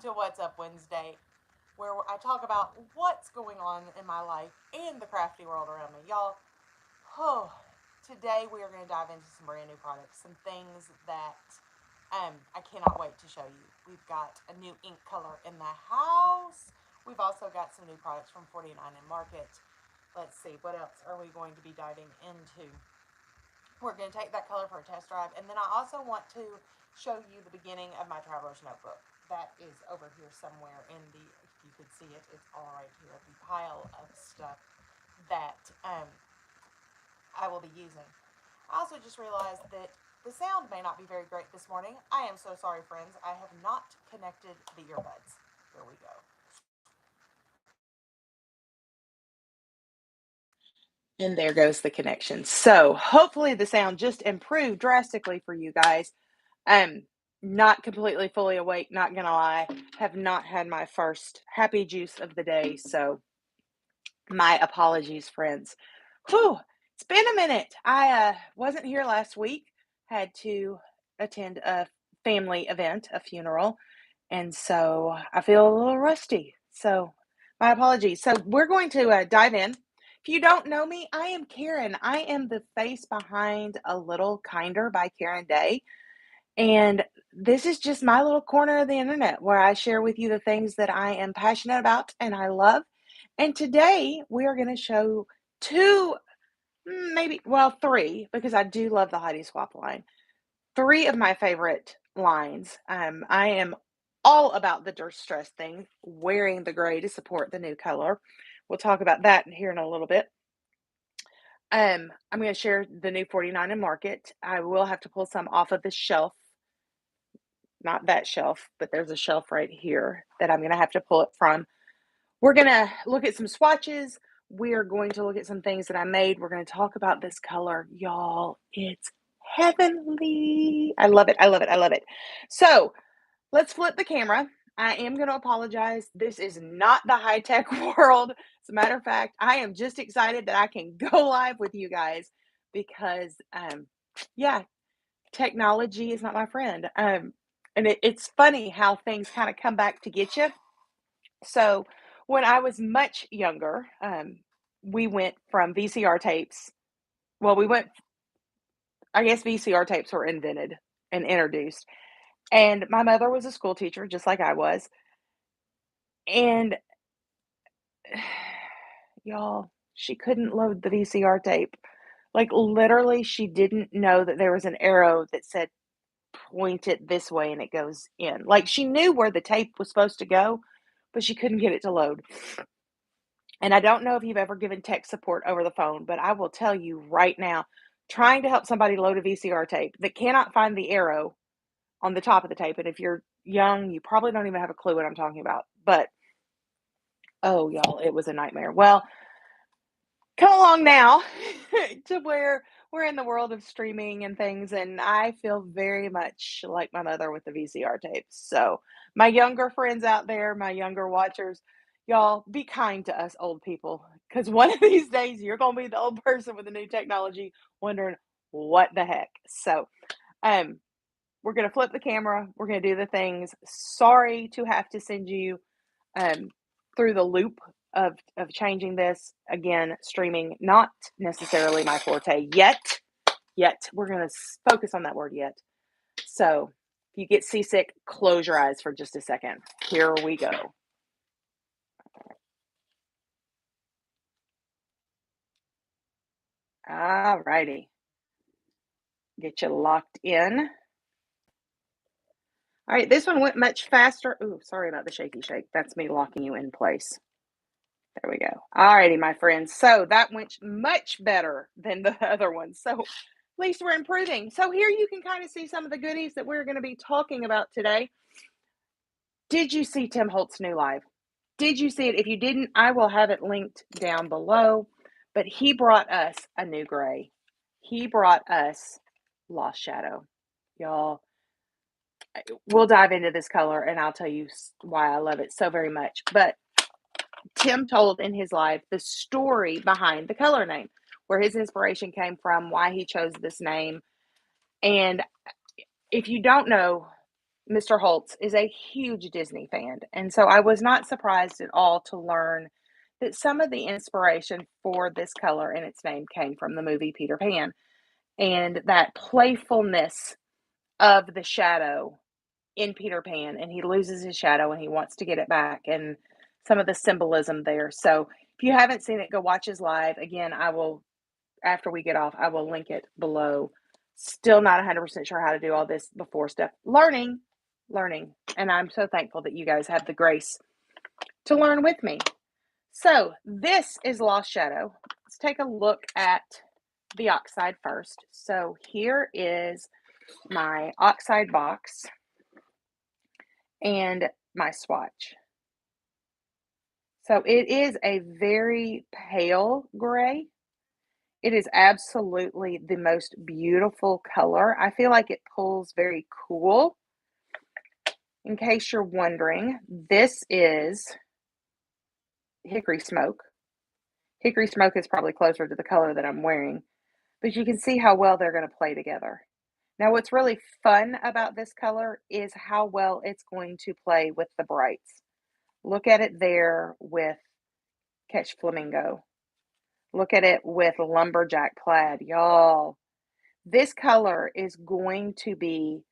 to What's Up Wednesday, where I talk about what's going on in my life and the crafty world around me. Y'all, oh, today we are going to dive into some brand new products, some things that I cannot wait to show you. We've got a new ink color in the house. We've also got some new products from 49 and Market. Let's see, what else are we going to be diving into? We're going to take that color for a test drive. And then I also want to show you the beginning of my traveler's notebook. That is over here somewhere in the, if you could see it, it's all right here, the pile of stuff that I will be using. I also just realized that the sound may not be very great this morning. I am so sorry, friends. I have not connected the earbuds. Here we go. And there goes the connection. So hopefully the sound just improved drastically for you guys. I'm not completely fully awake, not gonna lie. Have not had my first happy juice of the day, so my apologies, friends. Whew, it's been a minute. I wasn't here last week. Had to attend a family event, a funeral, and so I feel a little rusty. So my apologies. So we're going to dive in. If you don't know me, I am Karen. I am the face behind A Little Kinder by Karen Day. And this is just my little corner of the internet where I share with you the things that I am passionate about and I love. And today we are going to show two, maybe, well, three, because I do love the Heidi Swap line. Three of my favorite lines. I am all about the distress thing, wearing the gray to support the new color. We'll talk about that here in a little bit. I'm going to share the new 49 and Market. I will have to pull some off of the shelf. Not that shelf, but there's a shelf right here that I'm going to have to pull it from. We're going to look at some swatches. We are going to look at some things that I made. We're going to talk about this color. Y'all, it's heavenly. I love it. I love it. I love it. So let's flip the camera. I am going to apologize. This is not the high-tech world. As a matter of fact, I am just excited that I can go live with you guys because, yeah, technology is not my friend. And it's funny how things kind of come back to get you. So when I was much younger, we went from VCR tapes. Well, I guess VCR tapes were invented and introduced. And my mother was a school teacher, just like I was. And y'all, she couldn't load the VCR tape. Like literally, she didn't know that there was an arrow that said point it this way and it goes in. Like she knew where the tape was supposed to go, but she couldn't get it to load. And I don't know if you've ever given tech support over the phone, but I will tell you right now, trying to help somebody load a VCR tape that cannot find the arrow on the top of the tape. And if you're young, you probably don't even have a clue what I'm talking about. But oh, y'all, it was a nightmare. Well, come along now to where we're in the world of streaming and things, and I feel very much like my mother with the VCR tapes. So, my younger friends out there, my younger watchers, y'all be kind to us old people because one of these days you're going to be the old person with the new technology wondering what the heck. So, um, we're going to flip the camera, we're going to do the things. Sorry to have to send you um, through the loop of changing this. Again, streaming not necessarily my forte yet. We're going to focus on that word yet. So if you get seasick, close your eyes for just a second. Here we go. All righty. Get you locked in. All right, this one went much faster. Ooh, sorry about the shaky shake. That's me locking you in place. There we go. All righty, my friends. So that went much better than the other one. So at least we're improving. So here you can kind of see some of the goodies that we're going to be talking about today. Did you see Tim Holt's new live? Did you see it? If you didn't, I will have it linked down below. But he brought us a new gray. He brought us Lost Shadow. Y'all, we'll dive into this color and I'll tell you why I love it so very much. But Tim told in his live the story behind the color name, where his inspiration came from, why he chose this name. And if you don't know, Mr. Holtz is a huge Disney fan, and so I was not surprised at all to learn that some of the inspiration for this color and its name came from the movie Peter Pan, and that playfulness of the shadow in Peter Pan, and he loses his shadow and he wants to get it back, and some of the symbolism there. So if you haven't seen it, go watch his live. Again, I will, after we get off, I will link it below. Still not 100% sure how to do all this before stuff. Learning. And I'm so thankful that you guys have the grace to learn with me. So this is Lost Shadow. Let's take a look at the oxide first. So here is my oxide box and my swatch. So it is a very pale gray. It is absolutely the most beautiful color. I feel like it pulls very cool. In case you're wondering, this is Hickory Smoke. Hickory Smoke is probably closer to the color that I'm wearing, but you can see how well they're going to play together. Now, what's really fun about this color is how well it's going to play with the brights. Look at it there with Catch Flamingo. Look at it with Lumberjack Plaid. Y'all, this color is going to be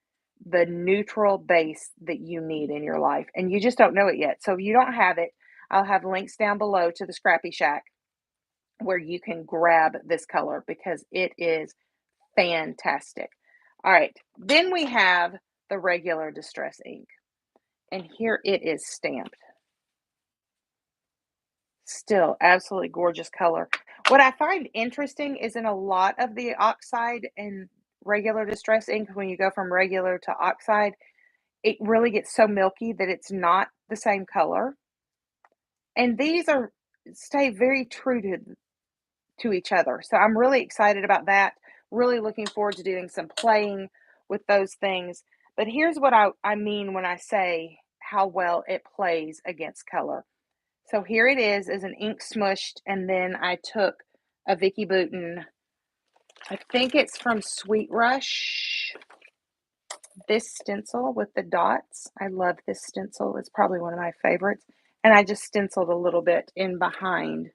the neutral base that you need in your life, and you just don't know it yet. So if you don't have it, I'll have links down below to the Scrappy Shack where you can grab this color because it is fantastic. All right, then we have the regular Distress ink, and here it is stamped. Still absolutely gorgeous color. What I find interesting is in a lot of the oxide and regular Distress ink, when you go from regular to oxide, it really gets so milky that it's not the same color. And these are stay very true to each other. So I'm really excited about that. Really looking forward to doing some playing with those things. But here's what I mean when I say how well it plays against color. So here it is as an ink smushed, and then I took a Vicki Boutin. I think it's from Sweet Rush. This stencil with the dots. I love this stencil. It's probably one of my favorites. And I just stenciled a little bit in behind.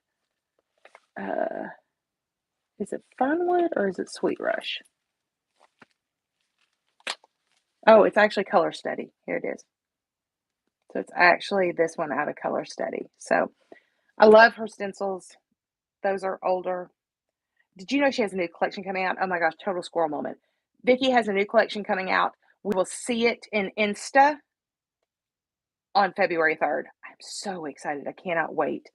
Is it Fernwood or is it Sweet Rush? Oh, it's actually Color Study. Here it is. So it's actually this one out of Color Study. So I love her stencils. Those are older. Did you know she has a new collection coming out? Oh my gosh, total squirrel moment. Vicki has a new collection coming out. We will see it in Insta on February 3rd. I'm so excited. I cannot wait.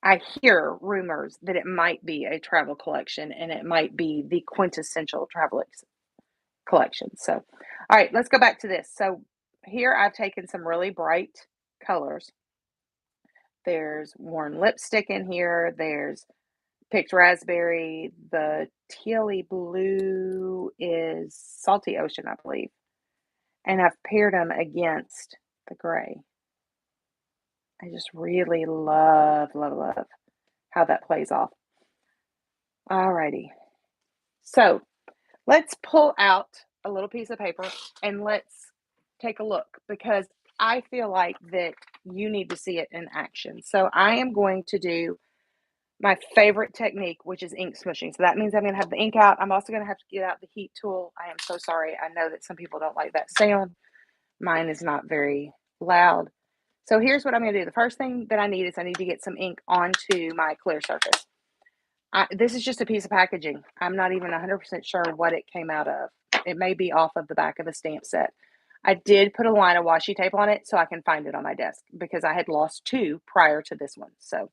I hear rumors that it might be a travel collection and it might be the quintessential travel collection. So, all right, let's go back to this. So, here I've taken some really bright colors. There's worn lipstick in here. There's picked raspberry. The tealy blue is salty ocean, I believe. And I've paired them against the gray. I just really love how that plays off. Alrighty. So let's pull out a little piece of paper and let's take a look because I feel like that you need to see it in action. So I am going to do my favorite technique, which is ink smushing. So that means I'm going to have the ink out. I'm also going to have to get out the heat tool. I am so sorry. I know that some people don't like that sound. Mine is not very loud. So here's what I'm going to do. The first thing that I need is I need to get some ink onto my clear surface. This is just a piece of packaging. I'm not even 100% sure what it came out of. It may be off of the back of a stamp set. I did put a line of washi tape on it so I can find it on my desk because I had lost two prior to this one. So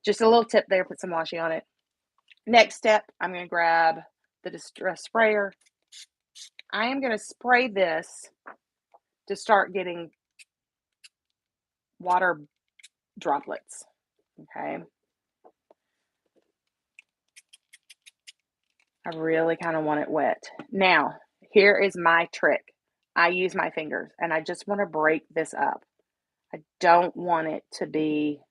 just a little tip there, put some washi on it. Next step, I'm going to grab the Distress sprayer. I am going to spray this to start getting water droplets. Okay. I really kind of want it wet. Now, here is my trick. I use my fingers and I just want to break this up. I don't want it to be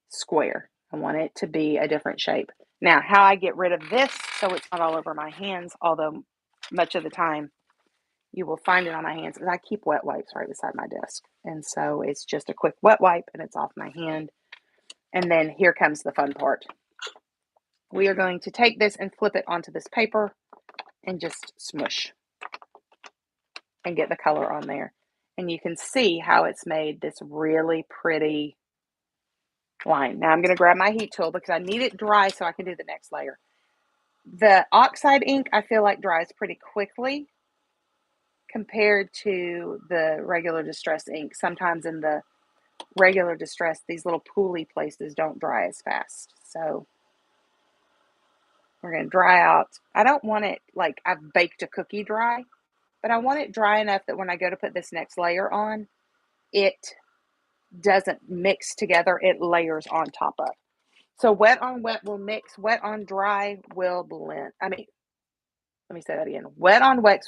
square. I want it to be a different shape. Now, how I get rid of this so it's not all over my hands, although much of the time you will find it on my hands, because I keep wet wipes right beside my desk. And so it's just a quick wet wipe and it's off my hand. And then here comes the fun part. We are going to take this and flip it onto this paper and just smush and get the color on there. And you can see how it's made this really pretty line. Now I'm going to grab my heat tool because I need it dry so I can do the next layer. The oxide ink, I feel like, dries pretty quickly compared to the regular Distress ink. Sometimes in the regular Distress, these little pooly places don't dry as fast. So we're going to dry out. I don't want it like I've baked a cookie dry, but I want it dry enough that when I go to put this next layer on, it doesn't mix together, it layers on top of. So wet on wet will mix, wet on dry will blend. Let me say that again. Wet on wet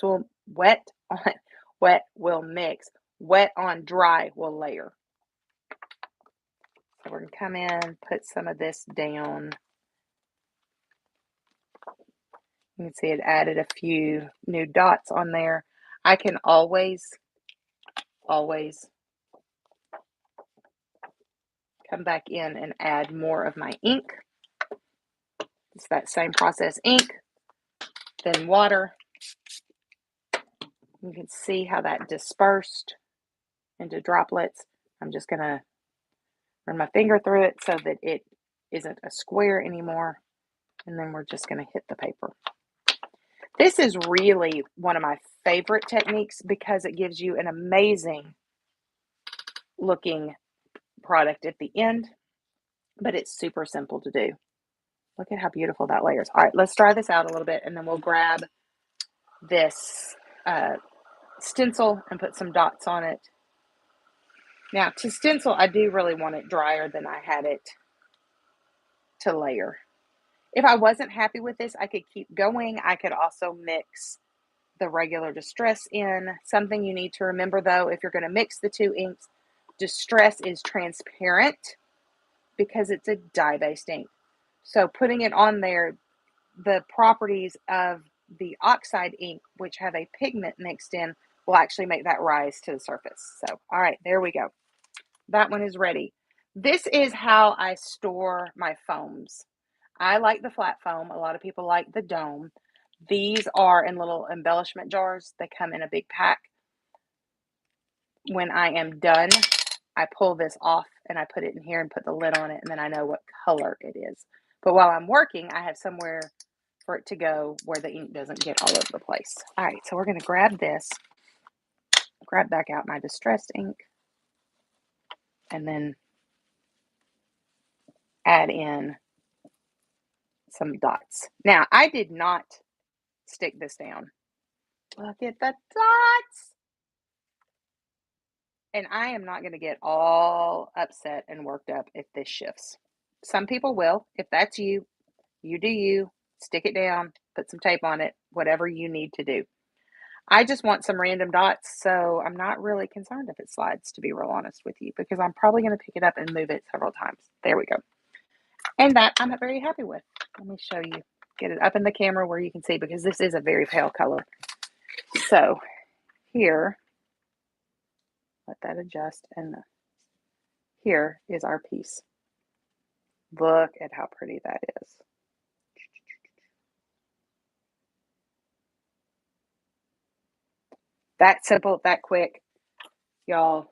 will mix, wet on dry will layer. So we're going to come in, put some of this down. You can see it added a few new dots on there. I can always come back in and add more of my ink. It's that same process, ink, then water. You can see how that dispersed into droplets. I'm just going to run my finger through it so that it isn't a square anymore. And then we're just going to hit the paper. This is really one of my favorite techniques because it gives you an amazing looking product at the end, but it's super simple to do. Look at how beautiful that layers. All right, let's dry this out a little bit, and then we'll grab this stencil and put some dots on it. Now, to stencil, I do really want it drier than I had it to layer. If I wasn't happy with this, I could keep going. I could also mix the regular Distress in. Something you need to remember, though, if you're going to mix the two inks, Distress is transparent because it's a dye-based ink. So putting it on there, the properties of the oxide ink, which have a pigment mixed in, will actually make that rise to the surface. So, all right, there we go. That one is ready. This is how I store my foams. I like the flat foam. A lot of people like the dome. These are in little embellishment jars. They come in a big pack. When I am done, I pull this off and I put it in here and put the lid on it, and then I know what color it is. But while I'm working, I have somewhere for it to go where the ink doesn't get all over the place. All right, so we're going to grab this, grab back out my Distress ink, and then add in some dots. Now, I did not stick this down. Look at the dots. And I am not going to get all upset and worked up if this shifts. Some people will. If that's you, you do you. Stick it down, put some tape on it, whatever you need to do. I just want some random dots, so I'm not really concerned if it slides, to be real honest with you, because I'm probably going to pick it up and move it several times. There we go. And that I'm very happy with. Let me show you. Get it up in the camera where you can see, because this is a very pale color. So here, let that adjust, and here is our piece. Look at how pretty that is. That simple, that quick, y'all.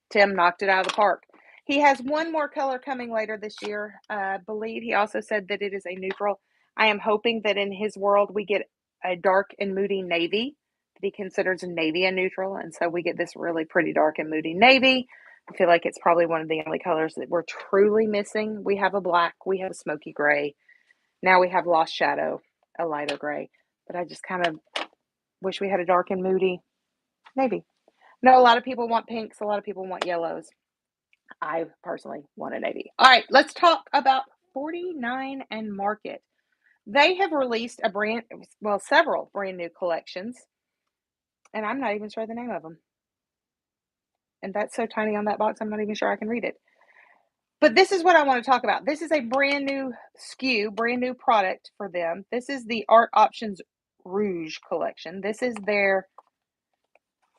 Tim knocked it out of the park. He has one more color coming later this year. I believe he also said that it is a neutral. I am hoping that in his world we get a dark and moody navy that he considers a navy a neutral. And so we get this really pretty dark and moody navy. I feel like it's probably one of the only colors that we're truly missing. We have a black, we have a smoky gray. Now we have Lost Shadow, a lighter gray. But I just kind of wish we had a dark and moody navy. No, a lot of people want pinks. A lot of people want yellows. I personally want a navy. All right, let's talk about 49 and Market. They have released several brand new collections, and I'm not even sure the name of them. And that's so tiny on that box, I'm not even sure I can read it. But this is what I want to talk about. This is a brand new SKU, brand new product for them. This is the Art Options Rouge collection. This is their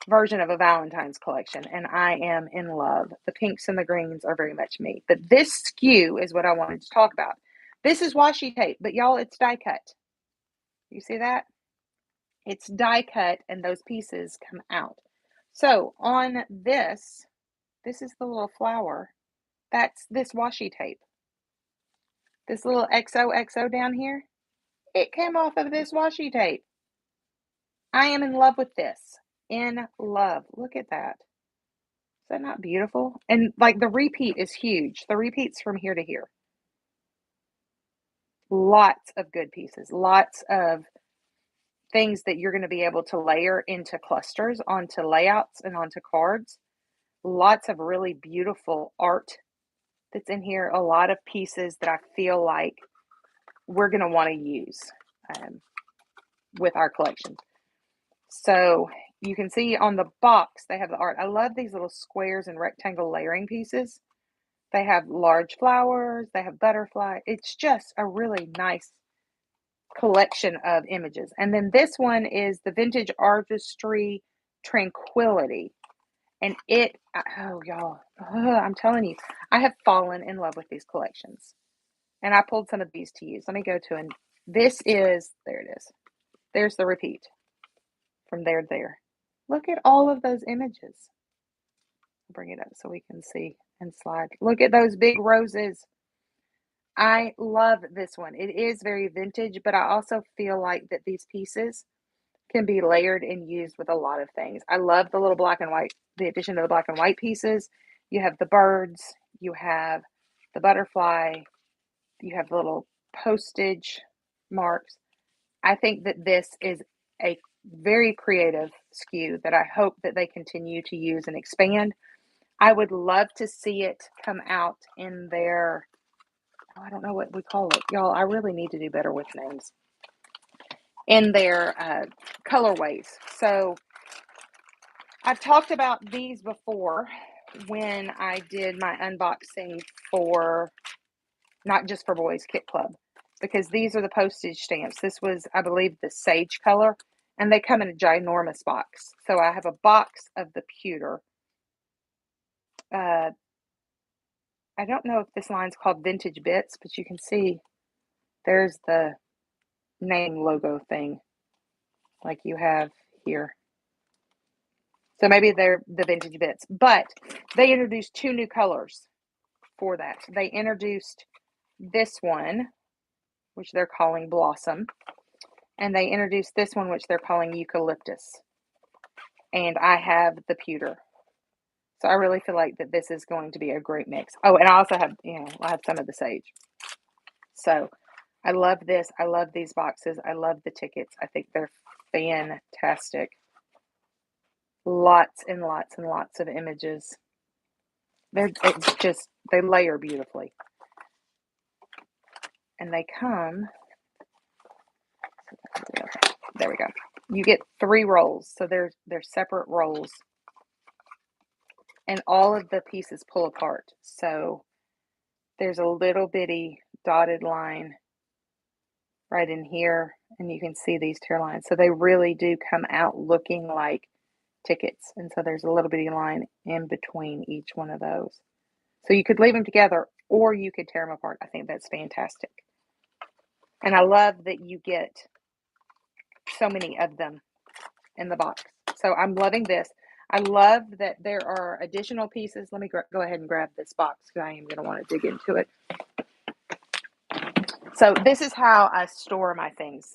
version of a Valentine's collection, and I am in love. The pinks and the greens are very much me. But this SKU is what I wanted to talk about. This is washi tape, but y'all, it's die cut. You see that? It's die cut, and those pieces come out. So on this is the little flower. That's this washi tape. This little XOXO down here, it came off of this washi tape. I am in love with this. In love. Look at that. Is that not beautiful? And like the repeat is huge. The repeat's from here to here. Lots of good pieces. Lots of things that you're going to be able to layer into clusters, onto layouts, and onto cards. Lots of really beautiful art that's in here. A lot of pieces that I feel like we're going to want to use with our collection. So you can see on the box, they have the art. I love these little squares and rectangle layering pieces. They have large flowers. They have butterfly. It's just a really nice collection of images. And then this one is the Vintage Artistry Tranquility. And oh, y'all, I'm telling you, I have fallen in love with these collections. And I pulled some of these to use. Let me go to, and this is, there it is. There's the repeat from there to there. Look at all of those images. I'll bring it up so we can see and slide. Look at those big roses. I love this one. It is very vintage, but I also feel like that these pieces can be layered and used with a lot of things. I love the little black and white, the addition of the black and white pieces. You have the birds, you have the butterfly, you have the little postage marks. I think that this is a very creative SKU that I hope that they continue to use and expand. I would love to see it come out in their, I don't know what we call it. Y'all, I really need to do better with names. In their colorways. So I've talked about these before when I did my unboxing for Not Just for Boys Kit Club, because these are the postage stamps. This was, I believe, the sage color, and they come in a ginormous box. So I have a box of the pewter. I don't know if this line's called Vintage Bits, but you can see there's the name logo thing like you have here. So maybe they're the Vintage Bits, but they introduced 2 new colors for that. They introduced this one, which they're calling Blossom, and they introduced this one, which they're calling Eucalyptus. And I have the pewter. So I really feel like that this is going to be a great mix. Oh, and I also have, I have some of the sage. So I love this. I love these boxes. I love the tickets. I think they're fantastic. Lots and lots and lots of images. They layer beautifully. And they come, there we go. You get 3 rolls. So they're separate rolls. And all of the pieces pull apart. So there's a little bitty dotted line right in here. And you can see these tear lines. So they really do come out looking like tickets. And so there's a little bitty line in between each one of those. So you could leave them together or you could tear them apart. I think that's fantastic. And I love that you get so many of them in the box. So I'm loving this. I love that there are additional pieces. Let me go ahead and grab this box because I am going to want to dig into it. So this is how I store my things,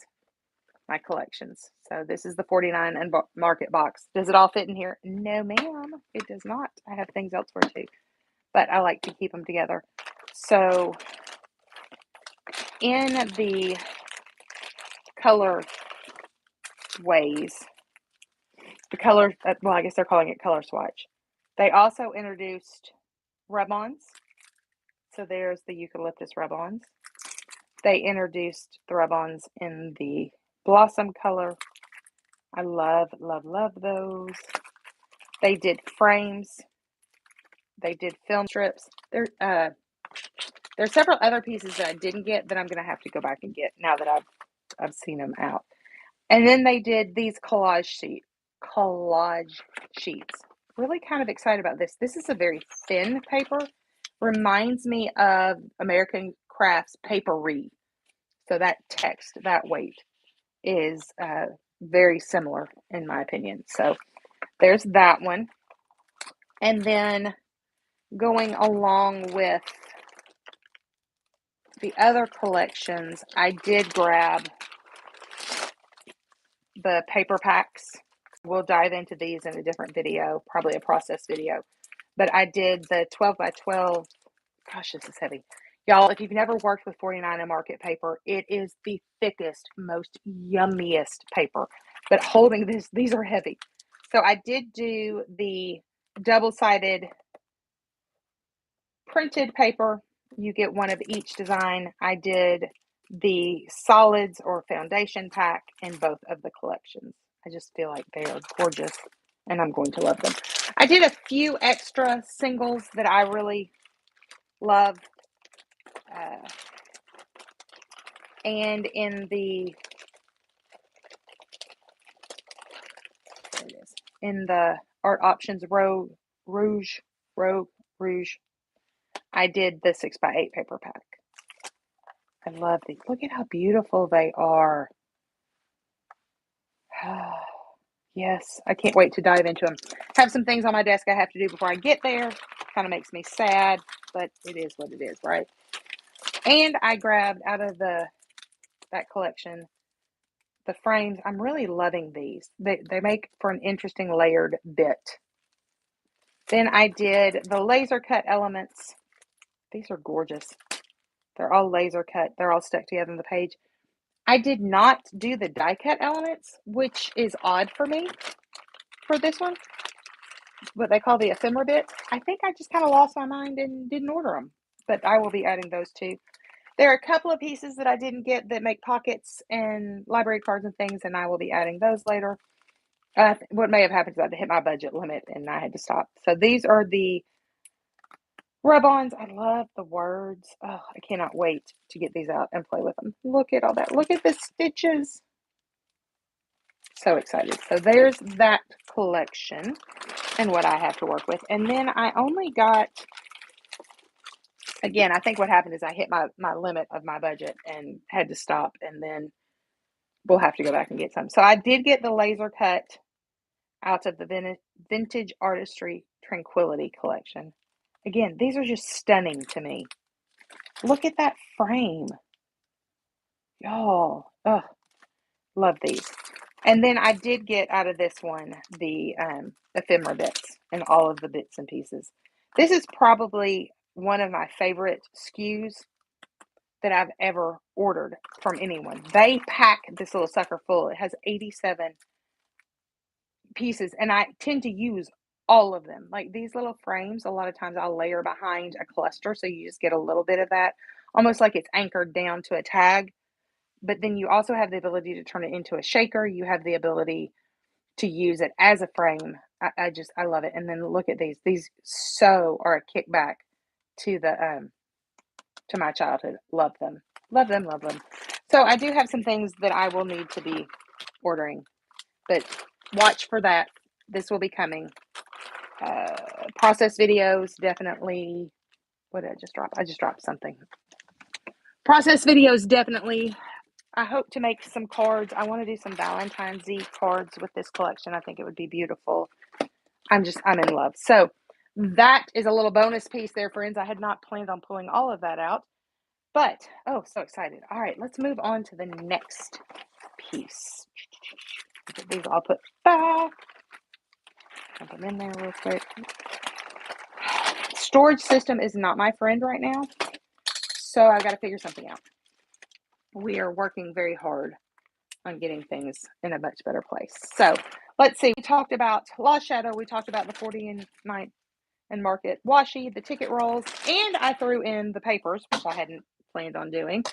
my collections. So this is the 49 and Market box. Does it all fit in here? No, ma'am, it does not. I have things elsewhere too, but I like to keep them together. So in the color ways, the color, well, I guess they're calling it color swatch. They also introduced rub-ons. So there's the eucalyptus rub-ons. They introduced the rub-ons in the blossom color. I love, love, love those. They did frames. They did film strips. There's several other pieces that I didn't get that I'm going to have to go back and get now that I've seen them out. And then they did these collage sheets. Really kind of excited about this. This is a very thin paper. Reminds me of American Crafts Papery. So that text, that weight is very similar in my opinion. So there's that one. And then going along with the other collections, I did grab the paper packs. We'll dive into these in a different video, probably a process video. But I did the 12 by 12. Gosh, this is heavy. Y'all, if you've never worked with 49 and market paper, it is the thickest, most yummiest paper. But holding this, these are heavy. So I did do the double-sided printed paper. You get one of each design. I did the solids or foundation pack in both of the collections. I just feel like they are gorgeous and I'm going to love them. I did a few extra singles that I really love. And in the, there it is, in the Art Options Rouge, I did the 6x8 paper pack. I love these. Look at how beautiful they are. Yes, I can't wait to dive into them. Have some things on my desk I have to do before I get there. Kind of makes me sad, but it is what it is, right? And I grabbed out of that collection the frames. I'm really loving these. They make for an interesting layered bit. Then I did the laser cut elements. These are gorgeous. They're all laser cut. They're all stuck together on the page. I did not do the die cut elements, which is odd for me for this one. What they call the ephemera bits. I think I just kind of lost my mind and didn't order them, but I will be adding those too. There are a couple of pieces that I didn't get that make pockets and library cards and things, and I will be adding those later. What may have happened is I had to hit my budget limit and I had to stop. So these are the rub-ons. I love the words. Oh, I cannot wait to get these out and play with them. Look at all that. Look at the stitches. So excited. So there's that collection and what I have to work with. And then I only got, again, I think what happened is I hit my limit of my budget and had to stop, and then we'll have to go back and get some. So I did get the laser cut out of the Vintage Artistry Tranquility collection. Again, these are just stunning to me. Look at that frame. Y'all, oh, love these. And then I did get out of this one the ephemera bits and all of the bits and pieces. This is probably one of my favorite SKUs that I've ever ordered from anyone. They pack this little sucker full. It has 87 pieces, and I tend to use all of them. Like these little frames, a lot of times I'll layer behind a cluster, so you just get a little bit of that, almost like it's anchored down to a tag. But then you also have the ability to turn it into a shaker. You have the ability to use it as a frame. I love it. And then look at these. These so are a kickback to the to my childhood. Love them. Love them, love them. So I do have some things that I will need to be ordering, but watch for that. This will be coming. Process videos, definitely. What did I just drop? I just dropped something. Process videos, definitely. I hope to make some cards. I want to do some Valentine's Eve cards with this collection. I think it would be beautiful. I'm in love. So that is a little bonus piece there, friends. I had not planned on pulling all of that out, but oh, so excited. All right, let's move on to the next piece. Get these all put back. Put them in there real quick. Storage system is not my friend right now, so I've got to figure something out. We are working very hard on getting things in a much better place. So let's see. We talked about Lost Shadow. We talked about the 49 and Market washi, the ticket rolls, and I threw in the papers, which I hadn't planned on doing.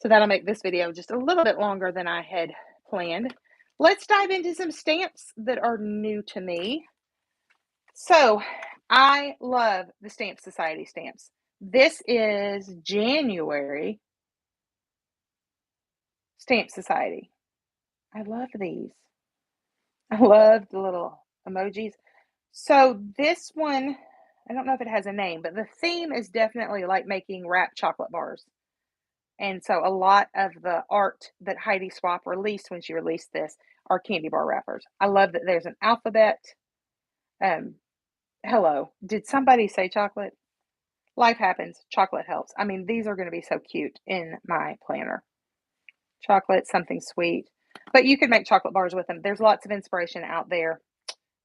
So that'll make this video just a little bit longer than I had planned. Let's dive into some stamps that are new to me. So I love the Stamp Society stamps. This is January Stamp Society. I love these. I love the little emojis. So this one, I don't know if it has a name, but the theme is definitely like making wrapped chocolate bars. And so a lot of the art that Heidi Swapp released when she released this are candy bar wrappers. I love that there's an alphabet. Um, hello. Did somebody say chocolate? Life happens. Chocolate helps. I mean, these are going to be so cute in my planner. Chocolate, something sweet. But you can make chocolate bars with them. There's lots of inspiration out there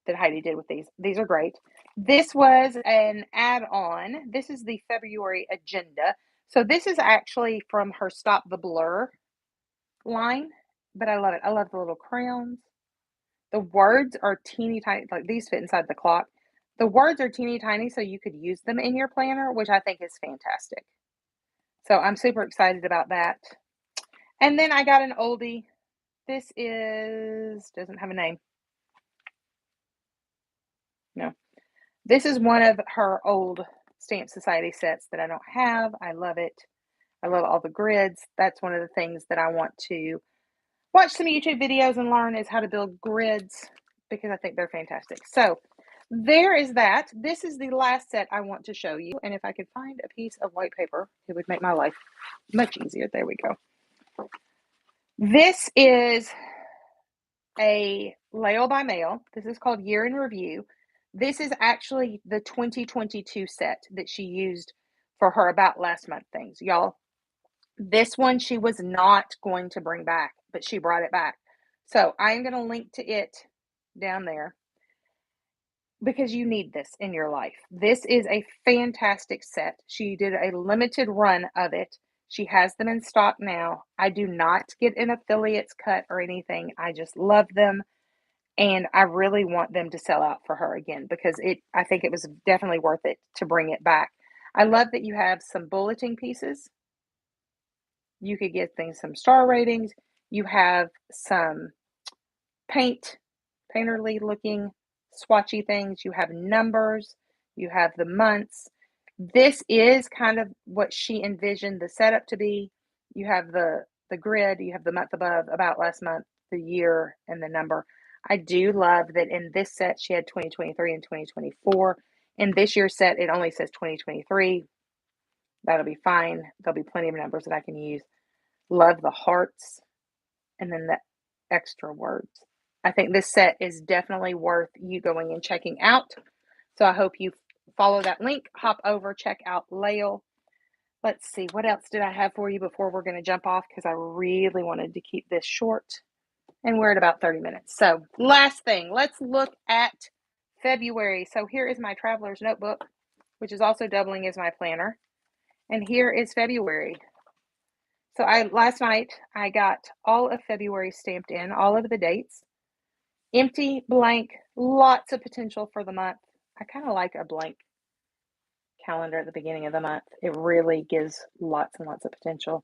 that Heidi did with these. These are great. This was an add-on. This is the February agenda. So this is actually from her Stop the Blur line, but I love it. I love the little crayons. The words are teeny tiny, like these fit inside the clock. The words are teeny tiny, so you could use them in your planner, which I think is fantastic. So I'm super excited about that. And then I got an oldie. This is, doesn't have a name. No. This is one of her old Stamp Society sets that I don't have. I love it. I love all the grids. That's one of the things that I want to watch some YouTube videos and learn is how to build grids because I think they're fantastic. So there is that. This is the last set I want to show you. And if I could find a piece of white paper, it would make my life much easier. There we go. This is a Lael by Mail. This is called Year in Review. This is actually the 2022 set that she used for her About Last Month things. Y'all, this one she was not going to bring back, but she brought it back. So I'm going to link to it down there because you need this in your life. This is a fantastic set. She did a limited run of it. She has them in stock now. I do not get an affiliates cut or anything. I just love them. And I really want them to sell out for her again because I think it was definitely worth it to bring it back. I love that you have some bulleting pieces. You could get things, some star ratings. You have some painterly looking swatchy things. You have numbers. You have the months. This is kind of what she envisioned the setup to be. You have the grid. You have the month above, about last month, the year, and the number. I do love that in this set she had 2023 and 2024. In this year's set, it only says 2023. That'll be fine. There'll be plenty of numbers that I can use. Love the hearts and then the extra words. I think this set is definitely worth you going and checking out. So I hope you follow that link, hop over, check out Lael. Let's see, what else did I have for you before we're going to jump off because I really wanted to keep this short. And we're at about 30 minutes. So last thing, let's look at February. So here is my traveler's notebook, which is also doubling as my planner. And here is February. So last night I got all of February stamped in, all of the dates. Empty, blank, lots of potential for the month. I kind of like a blank calendar at the beginning of the month. It really gives lots and lots of potential.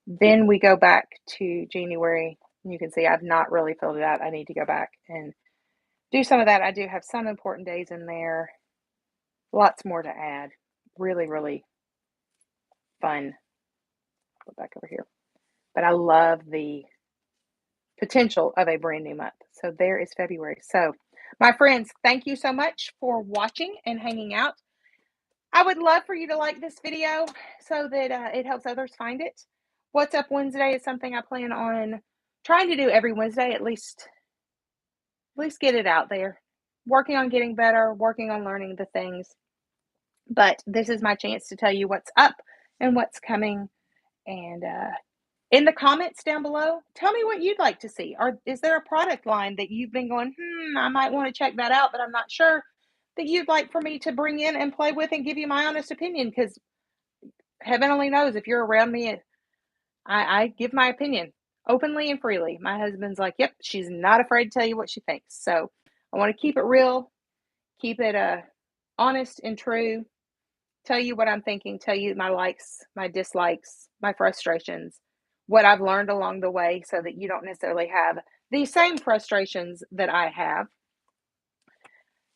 Then we go back to January. You can see I've not really filled it out. I need to go back and do some of that. I do have some important days in there. Lots more to add. Really, really fun. Go back over here. But I love the potential of a brand new month. So there is February. So my friends, thank you so much for watching and hanging out. I would love for you to like this video so that it helps others find it. What's Up Wednesday is something I plan on trying to do every Wednesday, at least get it out there. Working on getting better, working on learning the things. But this is my chance to tell you what's up and what's coming. And in the comments down below, tell me what you'd like to see. Or is there a product line that you've been going, I might want to check that out, but I'm not sure, that you'd like for me to bring in and play with and give you my honest opinion? Because heaven only knows if you're around me, I give my opinion openly and freely. My husband's like, yep, she's not afraid to tell you what she thinks. So I want to keep it real, keep it honest and true, tell you what I'm thinking, tell you my likes, my dislikes, my frustrations, what I've learned along the way so that you don't necessarily have the same frustrations that I have.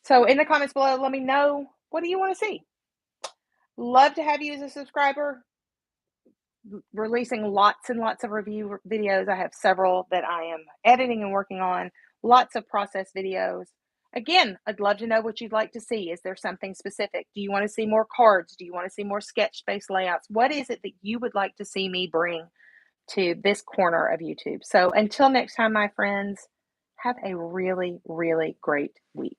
So in the comments below, let me know, what do you want to see? Love to have you as a subscriber. releasing lots and lots of videos. I have several that I am editing and working on, lots of process videos. Again, I'd love to know what you'd like to see. Is there something specific? Do you want to see more cards? Do you want to see more sketch based layouts? What is it that you would like to see me bring to this corner of YouTube? So until next time, my friends, have a really, really great week.